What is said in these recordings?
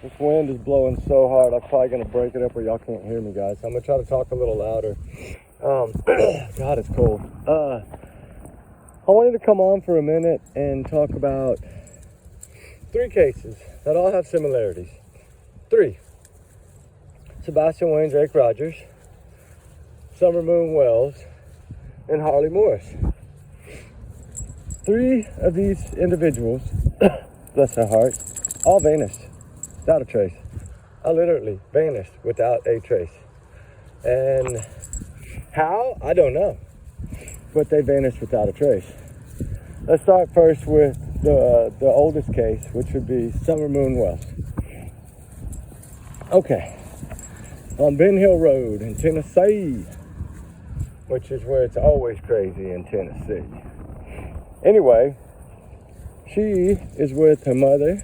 This wind is blowing so hard, I'm probably going to break it up or y'all can't hear me, guys. So I'm going to try to talk a little louder. God, it's cold. I wanted to come on for a minute and talk about 3 cases that all have similarities. 3. Sebastian Wayne Drake Rogers, Summer Moon Wells, and Harley Morris. 3 of these individuals, bless their hearts, all vanished without a trace. I literally vanished without a trace. And how? I don't know. But they vanished without a trace. Let's start first with the oldest case, which would be Summer Moon Wells. Okay. On Ben Hill Road in Tennessee, which is where it's always crazy in Tennessee. Anyway, she is with her mother,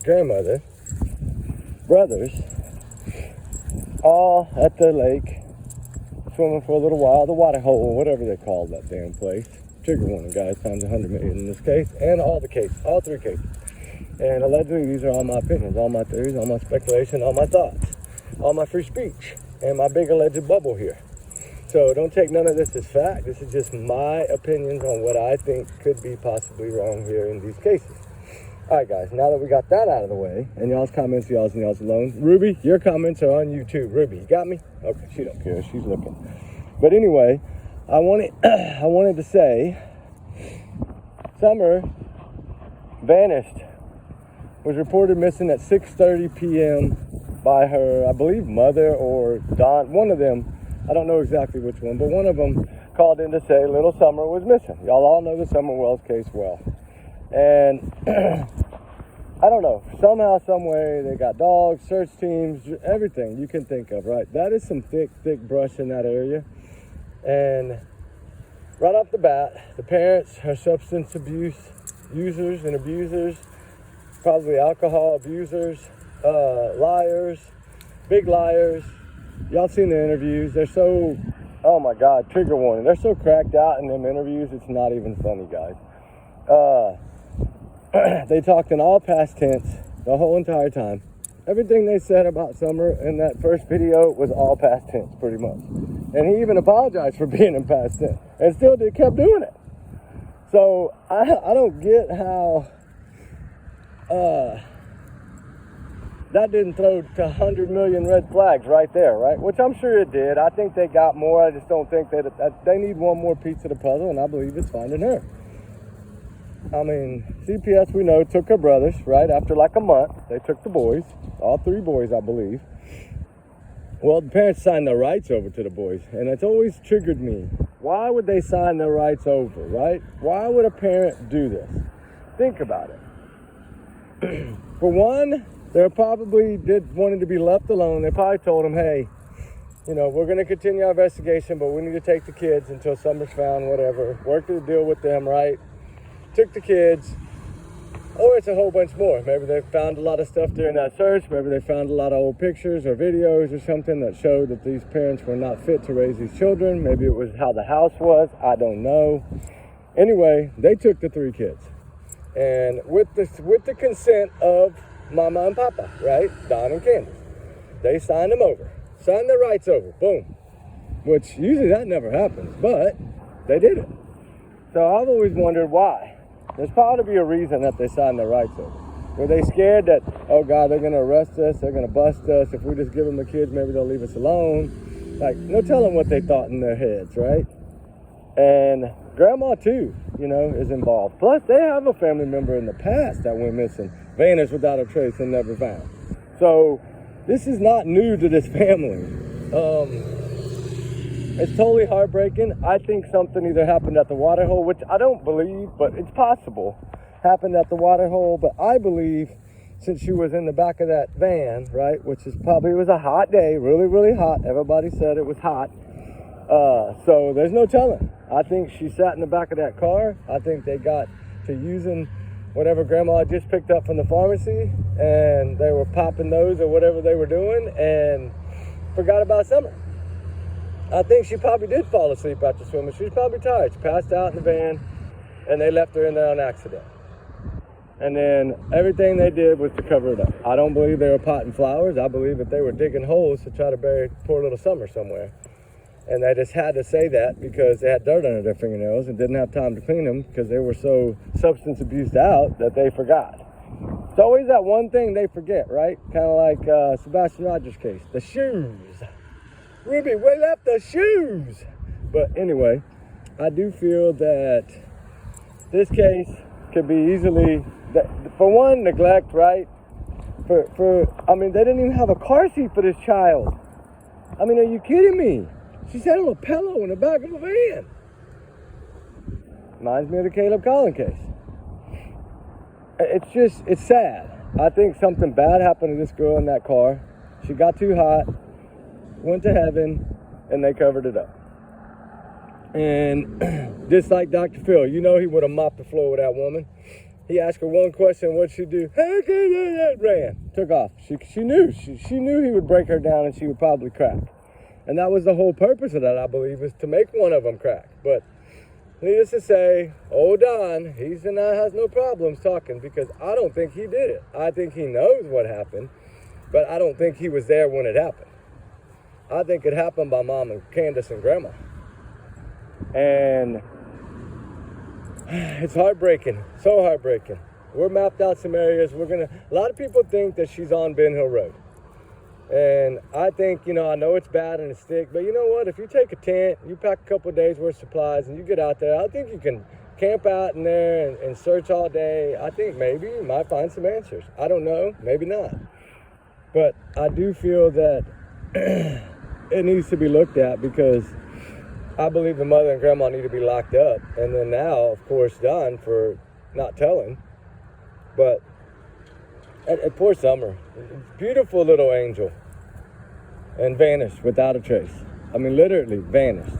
grandmother, brothers, all at the lake, swimming for a little while, the water hole, whatever they call that damn place. Trigger warning, guys, times 100 million in this case, and all 3 cases. And allegedly, these are all my opinions, all my theories, all my speculation, all my thoughts, all my free speech, and my big alleged bubble here. So don't take none of this as fact. This is just my opinions on what I think could be possibly wrong here in these cases. All right, guys, now that we got that out of the way, and y'all's comments, y'all's and y'all's alone. Ruby, your comments are on YouTube. Ruby, you got me? Okay, she don't care. She's looking. But anyway, I wanted to say, Summer vanished, was reported missing at 6:30 p.m. by her, I believe, mother or Don, one of them. I don't know exactly which one, but one of them called in to say little Summer was missing. Y'all all know the Summer Wells case well. And I don't know, somehow, some way, they got dogs, search teams, everything you can think of, right? That is some thick brush in that area. And right off the bat, the parents are substance abuse users and abusers, probably alcohol abusers, liars, big liars. Y'all seen the interviews. They're so, oh my God, trigger warning. They're so cracked out in them interviews, it's not even funny, guys. They talked in all past tense the whole entire time. Everything they said about Summer in that first video was all past tense, pretty much. And he even apologized for being in past tense, and still kept doing it. So I don't get how that didn't throw to 100 million red flags right there, right? Which I'm sure it did. I think they got more. I just don't think that they need one more piece of the puzzle, and I believe it's finding her. I mean, CPS, we know, took her brothers, right? After like a month, they took the boys, all 3 boys, I believe. Well, the parents signed their rights over to the boys, and it's always triggered me. Why would they sign their rights over, right? Why would a parent do this? Think about it. For one, they probably wanted to be left alone. They probably told them, hey, you know, we're going to continue our investigation, but we need to take the kids until Summer's found, whatever. Work to the deal with them, right? Took the kids, or it's a whole bunch more. Maybe they found a lot of stuff during that search. Maybe they found a lot of old pictures or videos or something that showed that these parents were not fit to raise these children. Maybe it was how the house was. I don't know. Anyway, they took the 3 kids. And with the consent of Mama and Papa, right? Don and Candace. They signed them over. Signed their rights over. Boom. Which usually that never happens, but they did it. So I've always wondered why. There's probably to be a reason that they signed their rights over. Were they scared that, oh God, they're going to arrest us, they're going to bust us, if we just give them the kids, maybe they'll leave us alone? Like, no telling what they thought in their heads, right? And grandma too, you know, is involved. Plus, they have a family member in the past that went missing, vanished without a trace and never found. So this is not new to this family. It's totally heartbreaking. I think something either happened at the water hole, which I don't believe, but it's possible, happened at the water hole. But I believe, since she was in the back of that van, right, which is probably, it was a hot day, really, really hot. Everybody said it was hot. So there's no telling. I think she sat in the back of that car. I think they got to using whatever grandma just picked up from the pharmacy, and they were popping those or whatever they were doing and forgot about Summer. I think she probably did fall asleep after swimming. She was probably tired. She passed out in the van, and they left her in there on accident. And then everything they did was to cover it up. I don't believe they were potting flowers. I believe that they were digging holes to try to bury poor little Summer somewhere. And they just had to say that because they had dirt under their fingernails and didn't have time to clean them because they were so substance abused out that they forgot. It's always that one thing they forget, right? Kind of like Sebastian Rogers' case, the shoes. Ruby, we left the shoes. But anyway, I do feel that this case could be easily, for one, neglect, right? I mean, they didn't even have a car seat for this child. I mean, are you kidding me? She sat on a pillow in the back of a van. Reminds me of the Caleb Collin case. It's sad. I think something bad happened to this girl in that car. She got too hot, went to heaven, and they covered it up. And just like Dr. Phil, you know he would have mopped the floor with that woman. He asked her one question, what'd she do? Ran, took off. She knew he would break her down and she would probably crack. And that was the whole purpose of that, I believe, is to make one of them crack. But needless to say, old Don, has no problems talking because I don't think he did it. I think he knows what happened, but I don't think he was there when it happened. I think it happened by Mom and Candace and Grandma. And it's heartbreaking, so heartbreaking. We're mapped out some areas. A lot of people think that she's on Ben Hill Road. And I think, I know it's bad and it's thick, but you know what? If you take a tent, you pack a couple of days worth of supplies and you get out there, I think you can camp out in there and search all day. I think maybe you might find some answers. I don't know, maybe not. But I do feel that it needs to be looked at because I believe the mother and grandma need to be locked up. And then now, of course, Don for not telling. But at poor Summer, beautiful little angel, and vanished without a trace. I mean, literally vanished.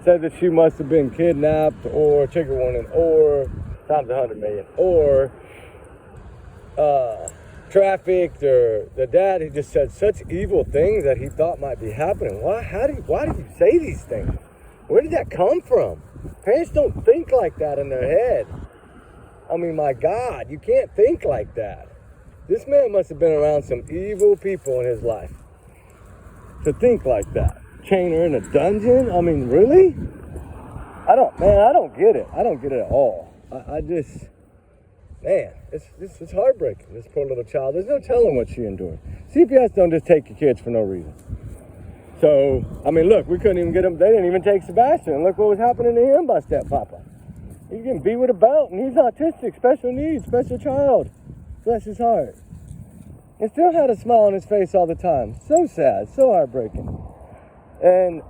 Said that she must have been kidnapped or trigger warning or times 100 million or trafficked, or the dad, he just said such evil things that he thought might be happening. Why do you say these things? Where did that come from? Parents don't think like that in their head. I mean, my God, you can't think like that. This man must have been around some evil people in his life to think like that. Chain her in a dungeon? I mean, really? I don't get it. I don't get it at all. It's heartbreaking, this poor little child. There's no telling what she endured. CPS don't just take your kids for no reason. So, I mean, look, we couldn't even get him. They didn't even take Sebastian. Look what was happening to him by steppapa. He's getting beat with a belt, and he's autistic, special needs, special child. Bless his heart. And still had a smile on his face all the time. So sad, so heartbreaking. And,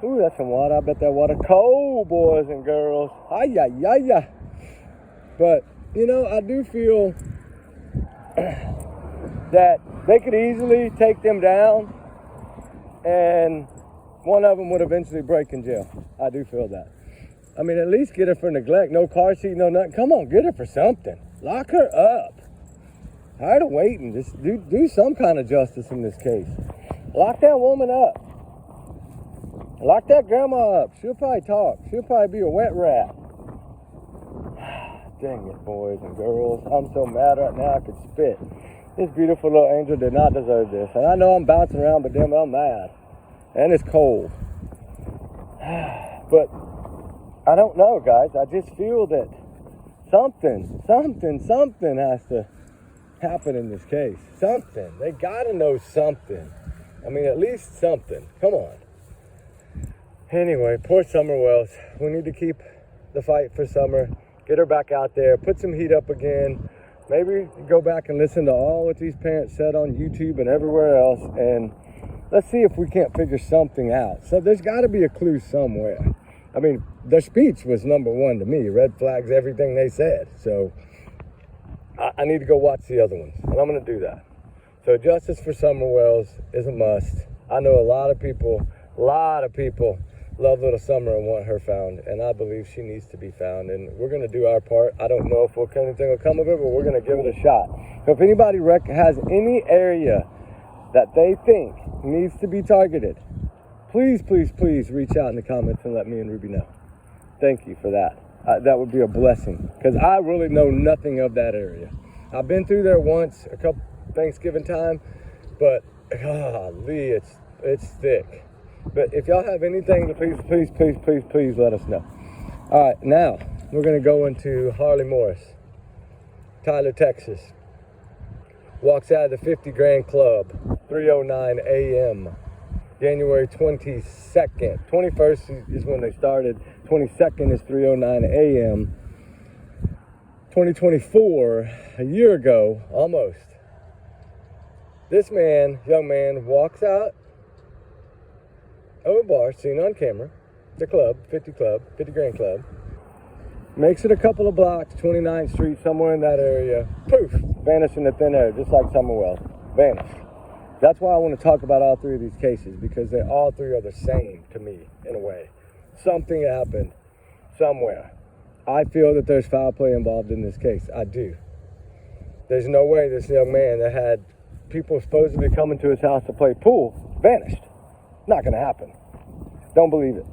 ooh, that's some water. I bet that water cold, boys and girls. Ay. But, I do feel that they could easily take them down, and one of them would eventually break in jail. I do feel that. I mean, at least get her for neglect. No car seat, no nothing. Come on, get her for something. Lock her up. Tired of waiting. Just do some kind of justice in this case. Lock that woman up. Lock that grandma up. She'll probably talk. She'll probably be a wet rat. Dang it, boys and girls. I'm so mad right now I could spit. This beautiful little angel did not deserve this. And I know I'm bouncing around, but damn, I'm mad. And it's cold. But I don't know, guys. I just feel that something has to happen in this case. Something. They got to know something. I mean, at least something. Come on. Anyway, poor Summer Wells. We need to keep the fight for Summer. Get her back out there. Put some heat up again. Maybe go back and listen to all what these parents said on YouTube and everywhere else. And let's see if we can't figure something out. So there's got to be a clue somewhere. I mean, their speech was number one to me. Red flags everything they said. So I need to go watch the other ones. And I'm going to do that. So justice for Summer Wells is a must. I know a lot of people love little Summer and want her found. And I believe she needs to be found. And we're going to do our part. I don't know if anything will come of it, but we're going to give it a shot. So if anybody has any area that they think needs to be targeted, please reach out in the comments and let me and Ruby know. Thank you for that. that would be a blessing, because I really know nothing of that area. I've been through there once, a couple Thanksgiving time, but golly, it's thick. But if y'all have anything, to please let us know. All right, now we're gonna go into Harley Morris, Tyler, Texas. Walks out of the 50 Grand Club, 3:09 a.m. January 22nd. 21st is when they started. 22nd is 3:09 a.m. 2024, a year ago, almost. This man, young man, walks out of a bar, seen on camera, the club, 50 Grand Club. Makes it a couple of blocks, 29th Street, somewhere in that area. Poof, vanished in the thin air, just like Summer Wells. Vanished. That's why I want to talk about all three of these cases, because they all three are the same to me, in a way. Something happened somewhere. I feel that there's foul play involved in this case. I do. There's no way this young man that had people supposedly coming to his house to play pool vanished. Not going to happen. Don't believe it.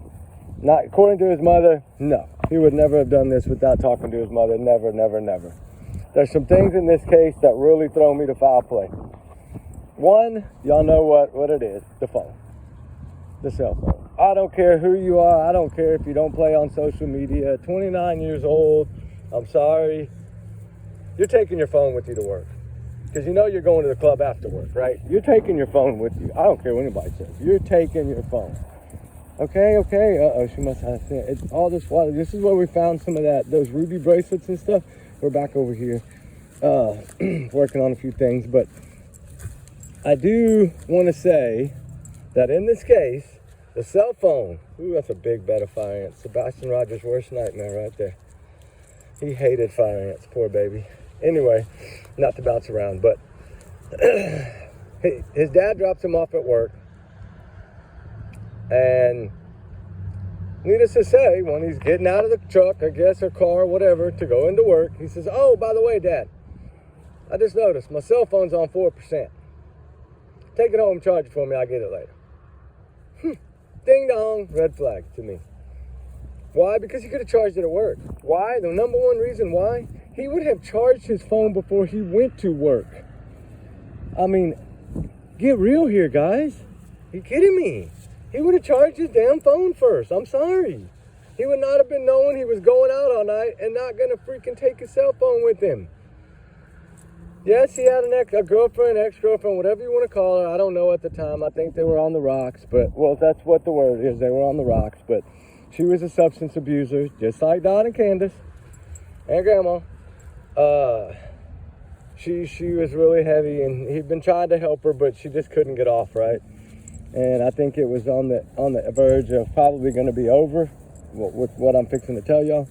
Not according to his mother, no. He would never have done this without talking to his mother. Never, never, never. There's some things in this case that really throw me to foul play. One, y'all know what it is, the phone. The cell phone. I don't care who you are. I don't care if you don't play on social media. 29 years old, I'm sorry. You're taking your phone with you to work. Because you know you're going to the club after work, right? You're taking your phone with you. I don't care what anybody says. You're taking your phone. Okay. Uh-oh, she must have seen it. It's all this water. This is where we found some of those ruby bracelets and stuff. We're back over here working on a few things. But I do want to say that in this case, the cell phone, ooh, that's a big bet of fire ants. Sebastian Rogers' worst nightmare right there. He hated fire ants, poor baby. Anyway, not to bounce around, but his dad drops him off at work. And needless to say, when he's getting out of the truck, I guess, or car, whatever, to go into work, he says, oh, by the way, Dad, I just noticed my cell phone's on 4%. Take it home, charge it for me, I'll get it later. Ding dong, red flag to me. Why? Because he could have charged it at work. Why? The number one reason why? He would have charged his phone before he went to work. I mean, get real here, guys. You kidding me? He would have charged his damn phone first. I'm sorry. He would not have been knowing he was going out all night and not going to freaking take his cell phone with him. Yes, he had a girlfriend, ex-girlfriend, whatever you want to call her. I don't know at the time. I think they were on the rocks, but, well, that's what the word is. They were on the rocks, but she was a substance abuser, just like Don and Candace and Grandma. She was really heavy, and he'd been trying to help her, but she just couldn't get off, right? And I think it was on the verge of probably going to be over with what I'm fixing to tell y'all.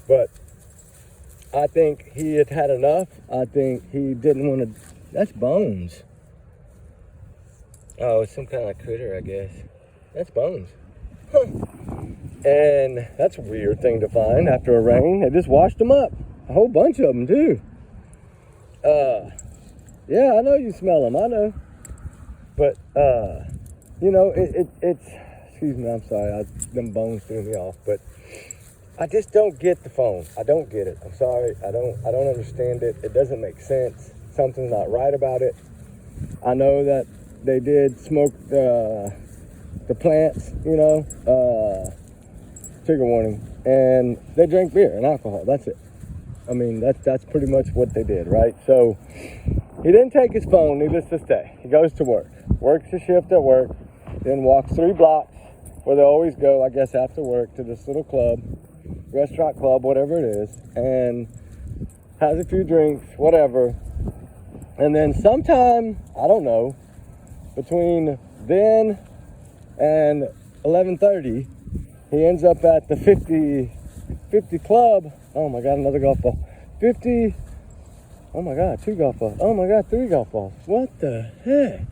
But I think he had had enough. I think he didn't want to. That's bones. Oh, it's some kind of critter, I guess. That's bones. Huh. And that's a weird thing to find after a rain. They just washed them up. A whole bunch of them, too. Yeah, I know you smell them. I know. But, you know, it's, excuse me, I'm sorry. Them bones threw me off. But I just don't get the phone. I don't get it. I'm sorry. I don't understand it. It doesn't make sense. Something's not right about it. I know that they did smoke the plants, you know, trigger warning, and they drank beer and alcohol. That's it. I mean, that's pretty much what they did, right? So he didn't take his phone, needless to say. He goes to work, works a shift at work, then walks 3 blocks where they always go, I guess, after work to this little club, restaurant club, whatever it is, and has a few drinks, whatever. And then sometime, I don't know, between then and 11:30, he ends up at the 50 club. Oh my God, another golf ball. 50, oh my God, 2 golf balls. Oh my God, 3 golf balls. What the heck?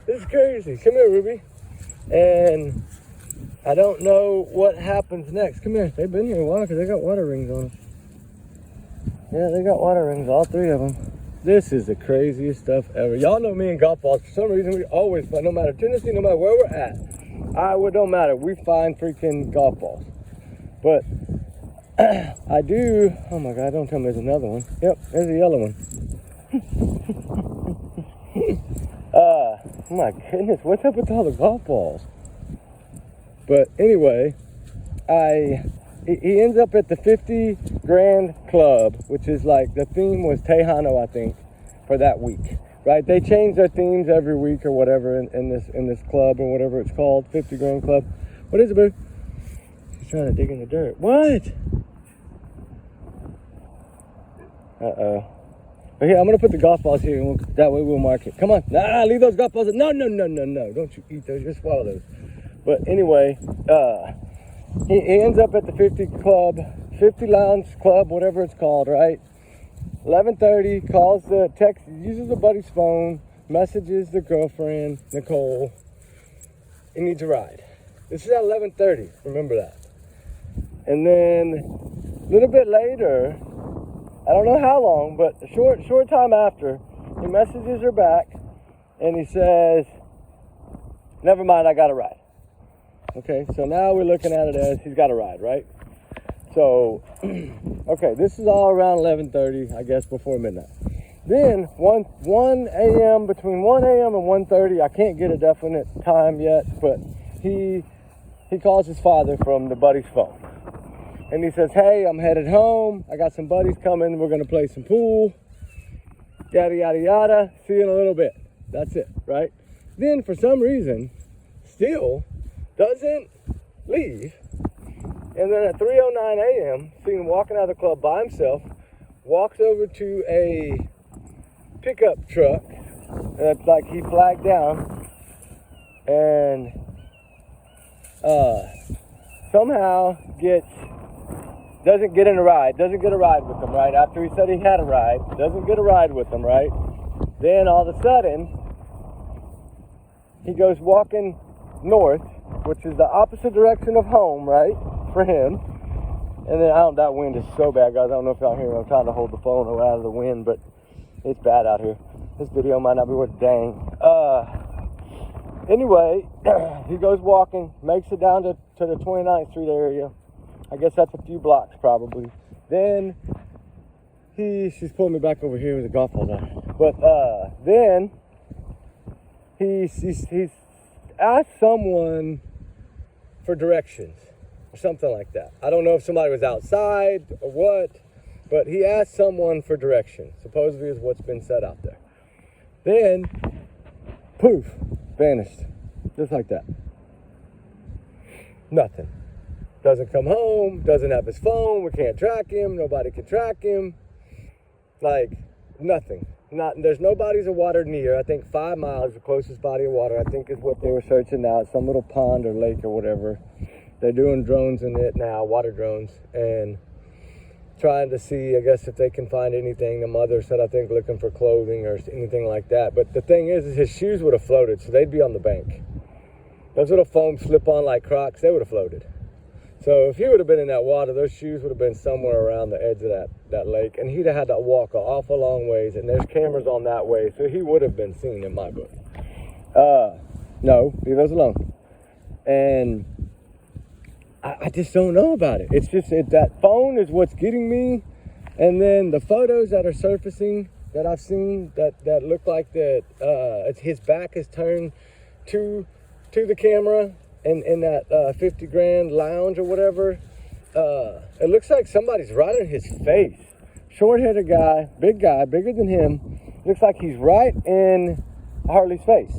This is crazy. Come here, Ruby. And I don't know what happens next. Come here. They've been here a while because they got water rings on them. Yeah, they got water rings, all 3 of them. This is the craziest stuff ever. Y'all know me and golf balls. For some reason, we always, no matter Tennessee, no matter where we're at, Iowa, don't matter. We find freaking golf balls. But I do, oh my God, don't tell me there's another one. Yep, there's a yellow one. Oh my goodness, what's up with all the golf balls? But anyway, he ends up at the 50 Grand Club, which is like, the theme was Tejano, I think, for that week, right? They change their themes every week or whatever in this club or whatever it's called, 50 Grand Club. What is it, boo? He's trying to dig in the dirt. What? Uh-oh. But here, I'm going to put the golf balls here, and that way we'll mark it. Come on. Nah, leave those golf balls. No. Don't you eat those. Just swallow those. But anyway, he ends up at the 50 Club, 50 Lounge Club, whatever it's called, right? 11:30, calls uses a buddy's phone, messages the girlfriend, Nicole. He needs a ride. This is at 11:30, remember that. And then a little bit later, I don't know how long, but a short time after, he messages her back and he says, never mind, I got a ride. Okay, so now we're looking at it as he's got a ride, right? So, okay, this is all around 11:30, I guess, before midnight. Then, 1 a.m., between 1 a.m. and 1:30, I can't get a definite time yet, but he calls his father from the buddy's phone. And he says, hey, I'm headed home. I got some buddies coming. We're going to play some pool. Yada, yada, yada. See you in a little bit. That's it, right? Then, for some reason, still doesn't leave. And then at 3:09 a.m., seen him walking out of the club by himself, walks over to a pickup truck that's like he flagged down, and somehow doesn't get a ride with them, right? After he said he had a ride, doesn't get a ride with them, right? Then all of a sudden, he goes walking north, which is the opposite direction of home, right? For him. And then that wind is so bad, guys. I don't know if y'all hear me. I'm trying to hold the phone out of the wind, but it's bad out here. This video might not be worth a dang. Anyway, he goes walking, makes it down to the 29th Street area. I guess that's a few blocks probably. Then she's pulling me back over here with the golf ball down. But then he's asked someone for directions or something like that. I don't know if somebody was outside or what, but he asked someone for directions. Supposedly is what's been said out there. Then, poof, vanished. Just like that. Nothing. Doesn't come home, doesn't have his phone, we can't track him, nobody can track him. Like, nothing. There's no bodies of water near. I think 5 miles, the closest body of water, I think is what they were searching now. It's some little pond or lake or whatever. They're doing drones in it now, water drones, and trying to see, I guess, if they can find anything. The mother said, I think, looking for clothing or anything like that. But the thing is his shoes would have floated, so they'd be on the bank. Those little foam slip-on like Crocs, they would have floated. So if he would have been in that water, those shoes would have been somewhere around the edge of that lake, and he'd have had to walk an awful long ways, and there's cameras on that way, so he would have been seen in my book. No, leave those alone. And I just don't know about it. It's just that phone is what's getting me, and then the photos that are surfacing that I've seen that look like that his back is turned to the camera. In that 50 Grand lounge or whatever, it looks like somebody's right in his face. Short-headed guy, bigger than him. Looks like he's right in Harley's face.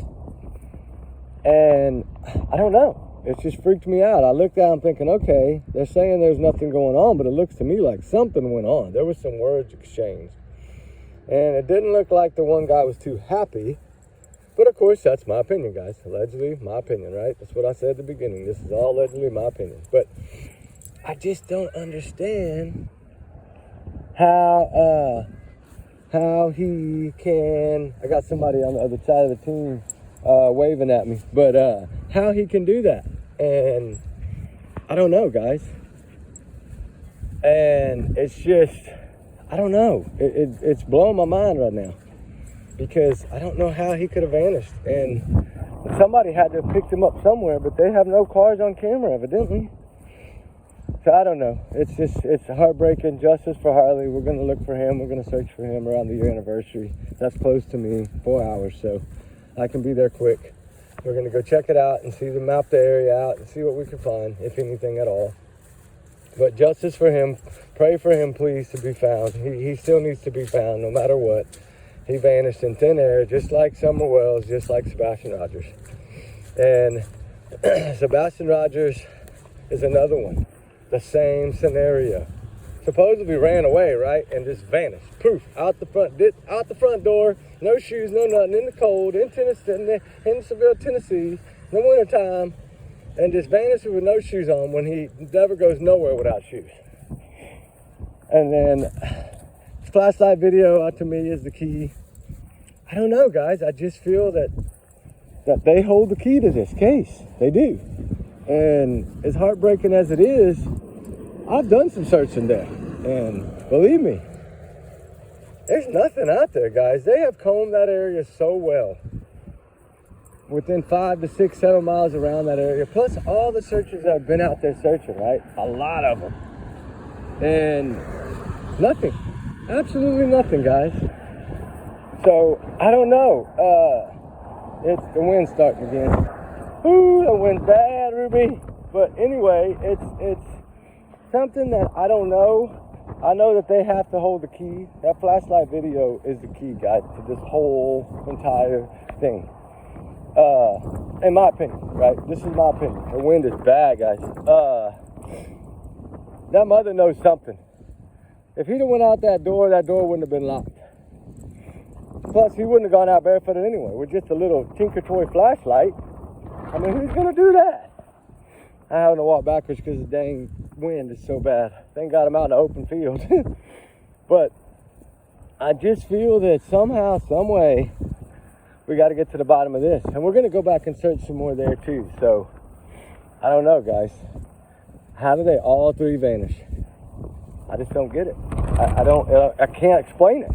And I don't know. It's just freaked me out. I looked down thinking, okay, they're saying there's nothing going on, but it looks to me like something went on. There was some words exchanged. And it didn't look like the one guy was too happy. But of course, that's my opinion, guys. Allegedly, my opinion, right? That's what I said at the beginning. This is all allegedly my opinion. But I just don't understand how he can. I got somebody on the other side of the team waving at me. But how he can do that, and I don't know, guys. And it's just, I don't know. It's blowing my mind right now. Because I don't know how he could have vanished. And somebody had to have picked him up somewhere, but they have no cars on camera, evidently. So I don't know. It's heartbreaking. Justice for Harley. We're going to look for him. We're going to search for him around the year anniversary. That's close to me, 4 hours, so I can be there quick. We're going to go check it out and map the area out and see what we can find, if anything at all. But justice for him. Pray for him, please, to be found. He still needs to be found no matter what. He vanished in thin air, just like Summer Wells, just like Sebastian Rogers. And Sebastian Rogers is another one. The same scenario. Supposedly ran away, right? And just vanished. Poof, out the front door, no shoes, no nothing, in the cold, in Tennessee, in Hendersonville, Tennessee, in the wintertime, and just vanished with no shoes on when he never goes nowhere without shoes. And then flashlight video to me is the key. I don't know, guys. I just feel that they hold the key to this case. They do. And as heartbreaking as it is, I've done some searching there. And believe me, there's nothing out there, guys. They have combed that area so well. Within 5 to 6, 7 miles around that area, plus all the searchers that have been out there searching, right? A lot of them. And nothing. Absolutely nothing, guys. So, I don't know. The wind's starting again. Ooh, the wind's bad, Ruby. But anyway, it's something that I don't know. I know that they have to hold the key. That flashlight video is the key, guys, to this whole entire thing. In my opinion, right? This is my opinion. The wind is bad, guys. That mother knows something. If he'd have went out that door wouldn't have been locked. Plus, he wouldn't have gone out barefooted anyway with just a little Tinker Toy flashlight. I mean, who's gonna do that? I having to walk backwards because the dang wind is so bad. Thank God I'm out in the open field. But I just feel that somehow, some way, we got to get to the bottom of this. And we're going to go back and search some more there too. So, I don't know, guys. How do they all three vanish? I just don't get it. I can't explain it,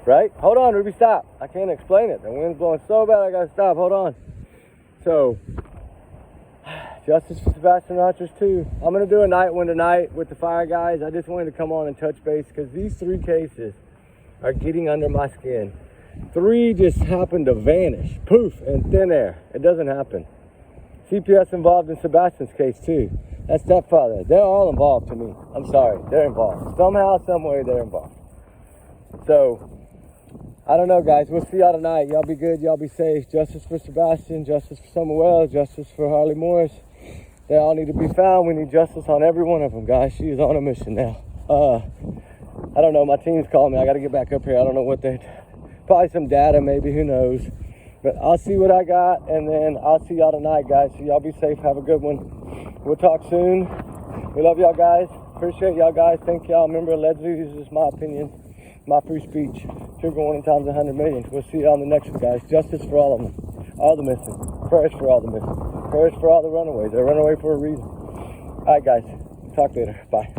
right? Hold on, Ruby, stop. I can't explain it. The wind's blowing so bad, I got to stop. Hold on. So, justice for Sebastian Rogers too. I'm going to do a night one tonight with the fire guys. I just wanted to come on and touch base because these 3 cases are getting under my skin. 3 just happened to vanish, poof, in thin air. It doesn't happen. CPS involved in Sebastian's case too. That stepfather, they're all involved to me. I'm sorry, they're involved. Somehow, some way, they're involved. So, I don't know, guys. We'll see y'all tonight. Y'all be good. Y'all be safe. Justice for Sebastian. Justice for Summer Wells. Justice for Harley Morris. They all need to be found. We need justice on every one of them, guys. She is on a mission now. I don't know. My team's calling me. I got to get back up here. I don't know what they... Probably some data, maybe. Who knows? But I'll see what I got, and then I'll see y'all tonight, guys. So y'all be safe. Have a good one. We'll talk soon. We love y'all, guys. Appreciate y'all, guys. Thank y'all. Remember, allegedly, this is my opinion. My free speech. Trigger warning times 100 million. We'll see you on the next one, guys. Justice for all of them. All the missing. Prayers for all the missing. Prayers for all the runaways. They run away for a reason. All right, guys. Talk later. Bye.